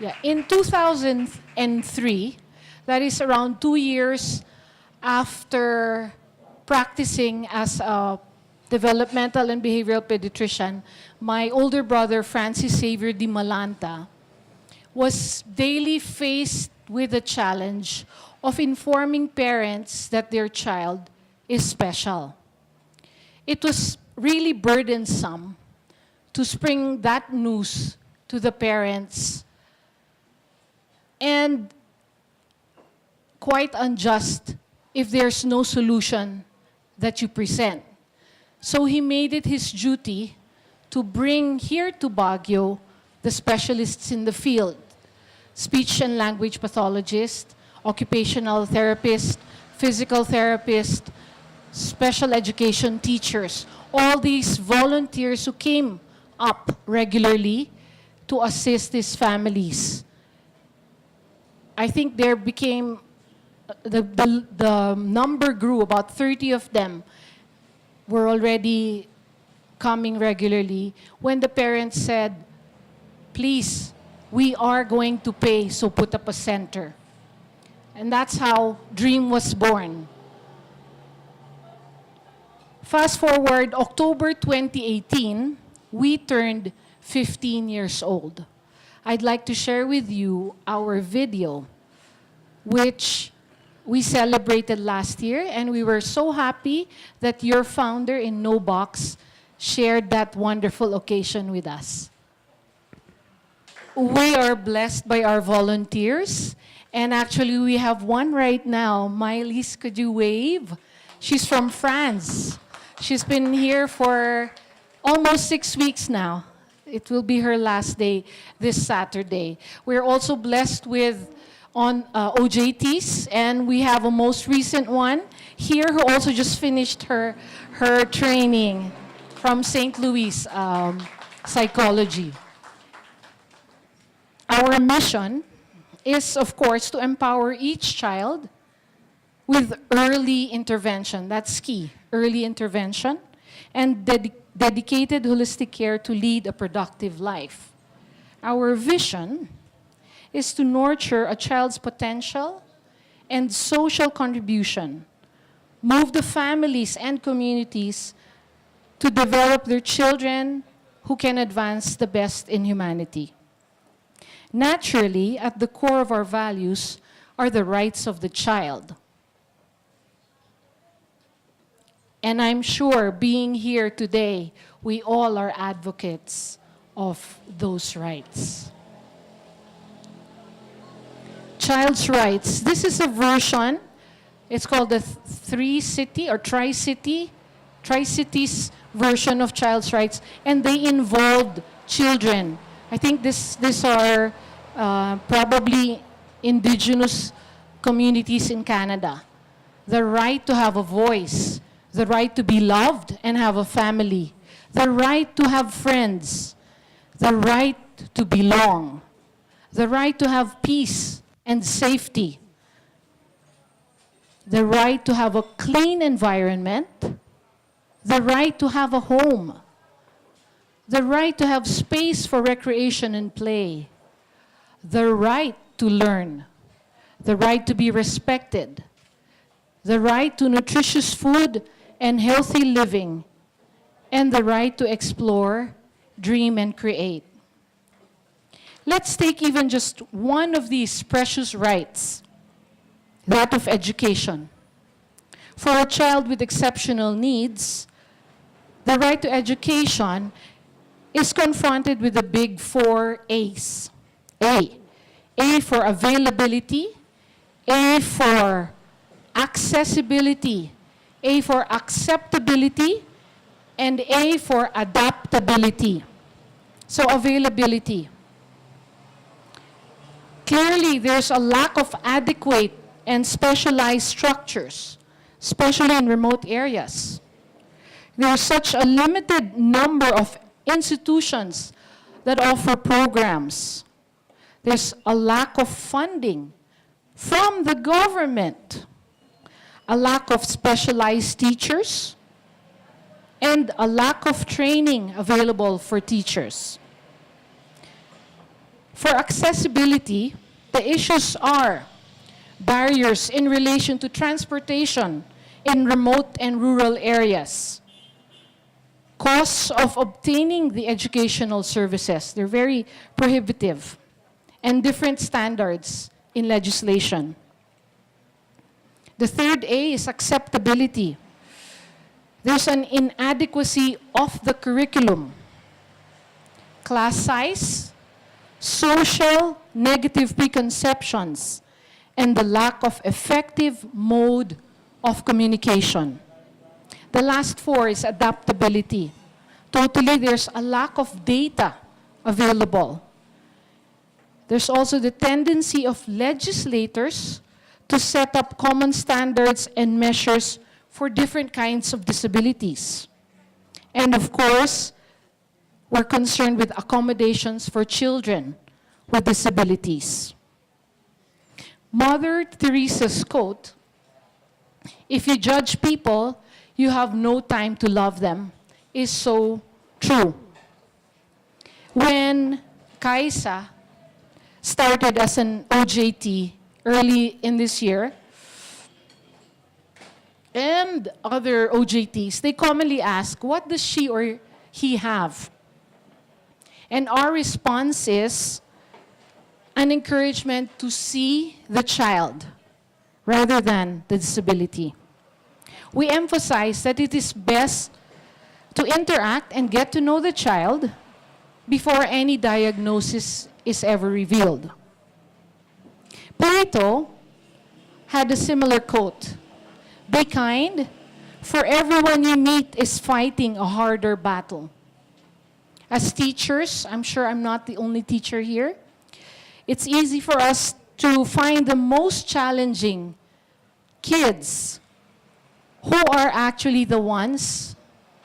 Yeah, in 2003, that is around 2 years after practicing as a developmental and behavioral pediatrician, my older brother, Francis Xavier Di Malanta, was daily faced with the challenge of informing parents that their child is special. It was really burdensome to spring that news to the parents and quite unjust if there's no solution that you present. So he made it his duty to bring here to Baguio the specialists in the field, speech and language pathologist, occupational therapist, physical therapist, special education teachers, all these volunteers who came up regularly to assist these families. I think there became, the number grew, about 30 of them were already coming regularly when the parents said, please, we are going to pay, so put up a center. And that's how DREAM was born. Fast forward, October 2018, we turned 15 years old. I'd like to share with you our video, which we celebrated last year, and we were so happy that your founder in No Box shared that wonderful occasion with us. We are blessed by our volunteers, and actually we have one right now. Mylis, could you wave? She's from France. She's been here for almost 6 weeks now. It will be her last day this Saturday. We're also blessed with OJTs, and we have a most recent one here who also just finished her training from St. Louis Psychology. Our mission is, of course, to empower each child with early intervention. That's key, early intervention, and dedicated holistic care to lead a productive life. Our vision is to nurture a child's potential and social contribution, move the families and communities to develop their children who can advance the best in humanity. Naturally, at the core of our values are the rights of the child. And I'm sure being here today, we all are advocates of those rights. Child's rights. This is a version. It's called the Tri-City or Tri-Cities version of child's rights, and they involved children. I think these are probably indigenous communities in Canada. The right to have a voice, the right to be loved and have a family, the right to have friends, the right to belong, the right to have peace and safety, the right to have a clean environment, the right to have a home, the right to have space for recreation and play, the right to learn, the right to be respected, the right to nutritious food and healthy living, and the right to explore, dream, and create. Let's take even just one of these precious rights, that of education. For a child with exceptional needs, the right to education is confronted with the big 4 A's. A for availability, A for accessibility, A for acceptability, and A for adaptability. So availability. Clearly, there's a lack of adequate and specialized structures, especially in remote areas. There's such a limited number of institutions that offer programs. There's a lack of funding from the government, a lack of specialized teachers, and a lack of training available for teachers. For accessibility, the issues are barriers in relation to transportation in remote and rural areas, costs of obtaining the educational services, they're very prohibitive, and different standards in legislation. The third A is acceptability. There's an inadequacy of the curriculum, class size, social negative preconceptions, and the lack of effective mode of communication. The last four is adaptability. Totally, there's a lack of data available. There's also the tendency of legislators to set up common standards and measures for different kinds of disabilities. And of course, we're concerned with accommodations for children with disabilities. Mother Teresa's quote, "If you judge people, you have no time to love them," is so true. When Kaisa started as an OJT early in this year, and other OJTs, they commonly ask, what does she or he have? And our response is an encouragement to see the child rather than the disability. We emphasize that it is best to interact and get to know the child before any diagnosis is ever revealed. Plato had a similar quote, "Be kind, for everyone you meet is fighting a harder battle." As teachers, I'm sure I'm not the only teacher here, it's easy for us to find the most challenging kids who are actually the ones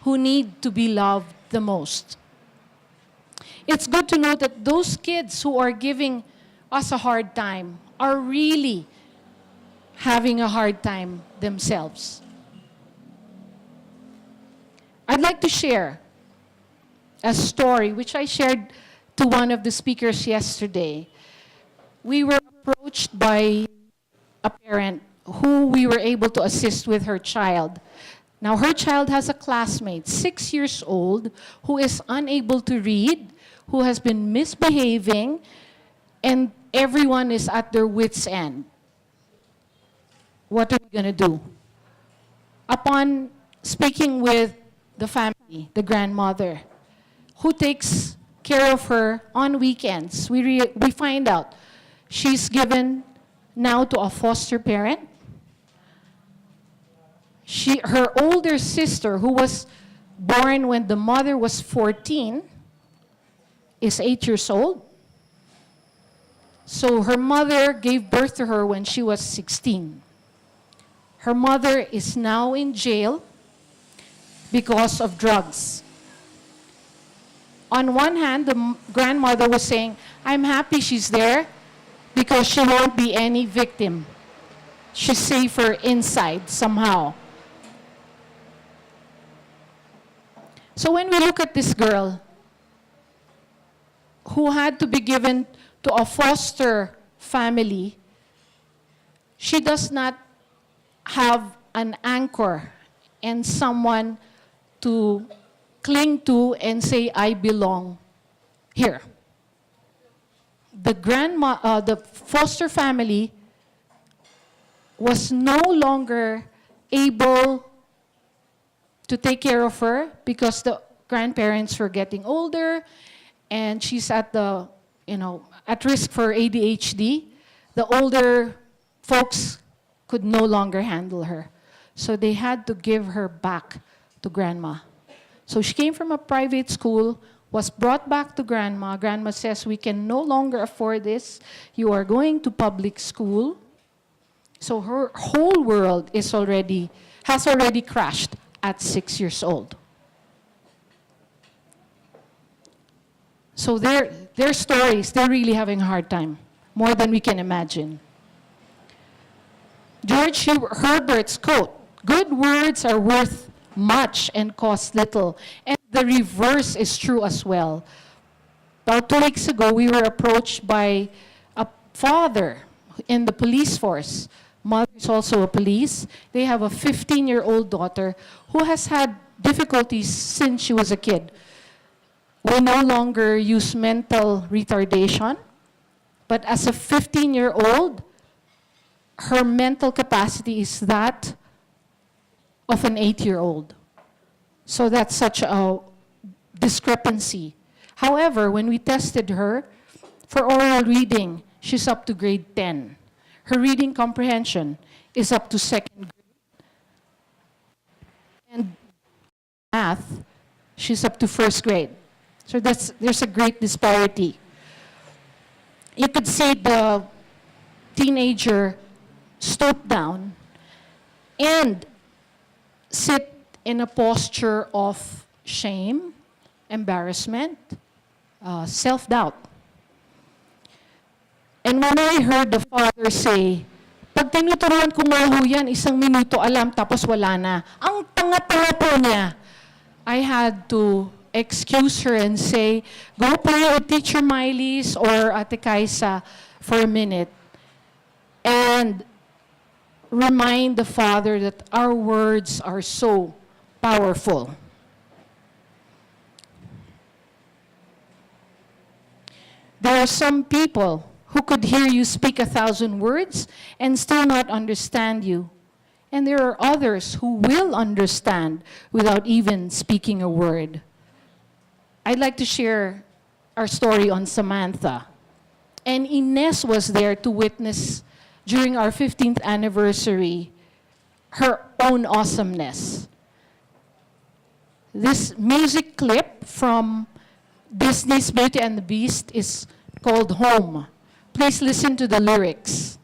who need to be loved the most. It's good to know that those kids who are giving us a hard time are really having a hard time themselves. I'd like to share a story which I shared to one of the speakers yesterday. We were approached by a parent who we were able to assist with her child. Now, her child has a classmate, 6 years old, who is unable to read, who has been misbehaving, and everyone is at their wits' end. What are we going to do? Upon speaking with the family, the grandmother, who takes care of her on weekends, we find out she's given now to a foster parent. Her older sister, who was born when the mother was 14, is 8 years old. So her mother gave birth to her when she was 16. Her mother is now in jail because of drugs. On one hand, the grandmother was saying, "I'm happy she's there because she won't be any victim. She's safer inside somehow." So when we look at this girl who had to be given to a foster family, she does not have an anchor and someone to cling to and say, "I belong here." The foster family was no longer able to take care of her because the grandparents were getting older and she's at risk for ADHD. The older folks could no longer handle her. So they had to give her back to grandma. So she came from a private school, was brought back to grandma. Grandma says, "We can no longer afford this. You are going to public school." So her whole world has already crashed at 6 years old. So their stories, they're really having a hard time, more than we can imagine. George Herbert's quote, "Good words are worth much and cost little." And the reverse is true as well. About 2 weeks ago, we were approached by a father in the police force. Mother is also a police. They have a 15-year-old daughter who has had difficulties since she was a kid. We no longer use mental retardation, but as a 15-year-old, her mental capacity is that of an 8-year-old. So that's such a discrepancy. However, when we tested her for oral reading, she's up to grade 10. Her reading comprehension is up to second grade. And math, she's up to first grade. So there's a great disparity. You could see the teenager stoop down and sit in a posture of shame, embarrassment, self-doubt. And when I heard the father say, pag tinuturuan ko nga ho yan, 1 minuto alam, tapos wala na. Ang tanga-tanga po niya. I had to excuse her and say, go play with Teacher Miley's or Ate Kaisa for a minute. And remind the father that our words are so powerful. There are some people who could hear you speak 1,000 words and still not understand you. And there are others who will understand without even speaking a word. I'd like to share our story on Samantha. And Ines was there to witness during our 15th anniversary her own awesomeness. This music clip from Disney's Beauty and the Beast is called Home. Please listen to the lyrics.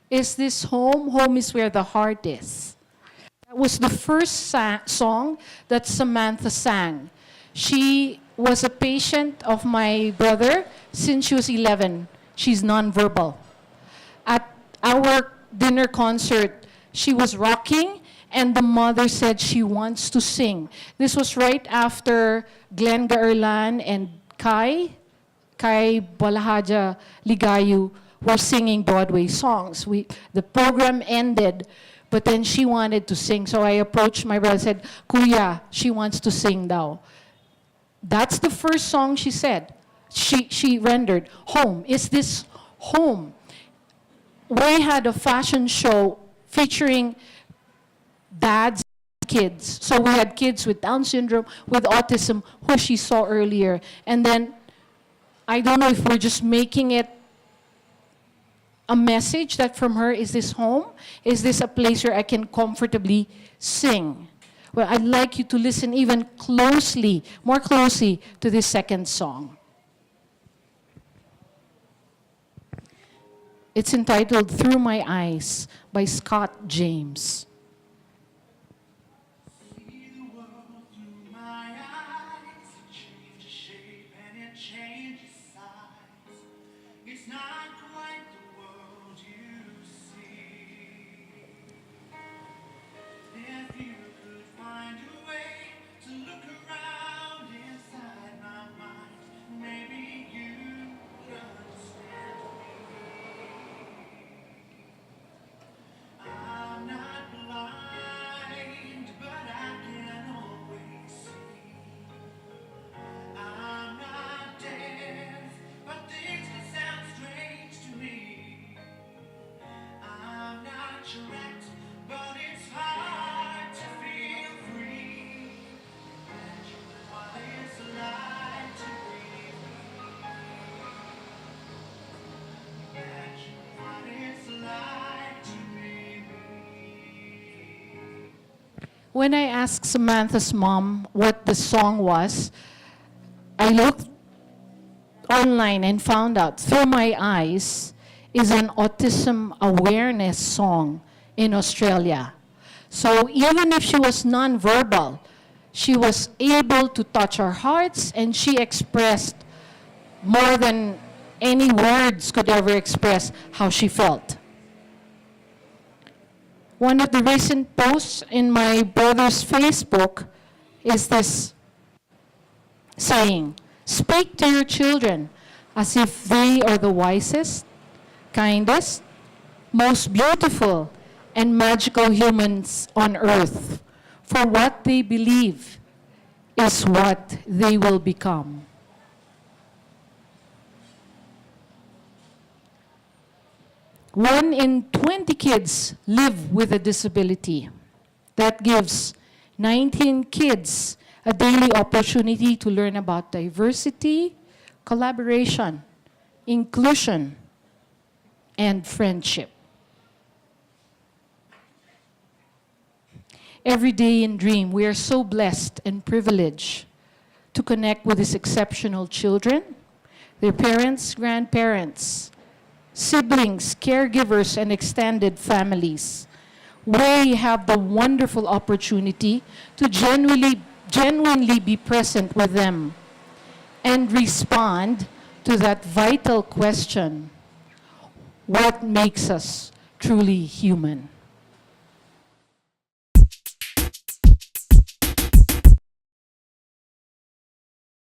Is this home? Home is where the heart is. That was the first song that Samantha sang. She was a patient of my brother since she was 11. She's nonverbal. At our dinner concert, she was rocking, and the mother said she wants to sing. This was right after Glenn Gaerlan and Kai Balahaja Ligayu were singing Broadway songs. The program ended, but then she wanted to sing. So I approached my brother and said, Kuya, she wants to sing now. That's the first song she said. She rendered, Home. Is this home? We had a fashion show featuring dads and kids. So we had kids with Down syndrome, with autism, who she saw earlier. And then, I don't know if we're just making it a message that from her, is this home? Is this a place where I can comfortably sing? Well, I'd like you to listen even closely, more closely to this second song. It's entitled Through My Eyes by Scott James. See the world through my eyes, it changed shape and it changed. When I asked Samantha's mom what the song was, I looked online and found out Through My Eyes is an autism awareness song in Australia. So even if she was nonverbal, she was able to touch our hearts, and she expressed more than any words could ever express how she felt. One of the recent posts in my brother's Facebook is this saying, "Speak to your children as if they are the wisest, kindest, most beautiful, and magical humans on earth. For what they believe is what they will become." One in 20 kids live with a disability. That gives 19 kids a daily opportunity to learn about diversity, collaboration, inclusion, and friendship. Every day in Dream, we are so blessed and privileged to connect with these exceptional children, their parents, grandparents, siblings, caregivers, and extended families. We have the wonderful opportunity to genuinely be present with them and respond to that vital question: what makes us truly human?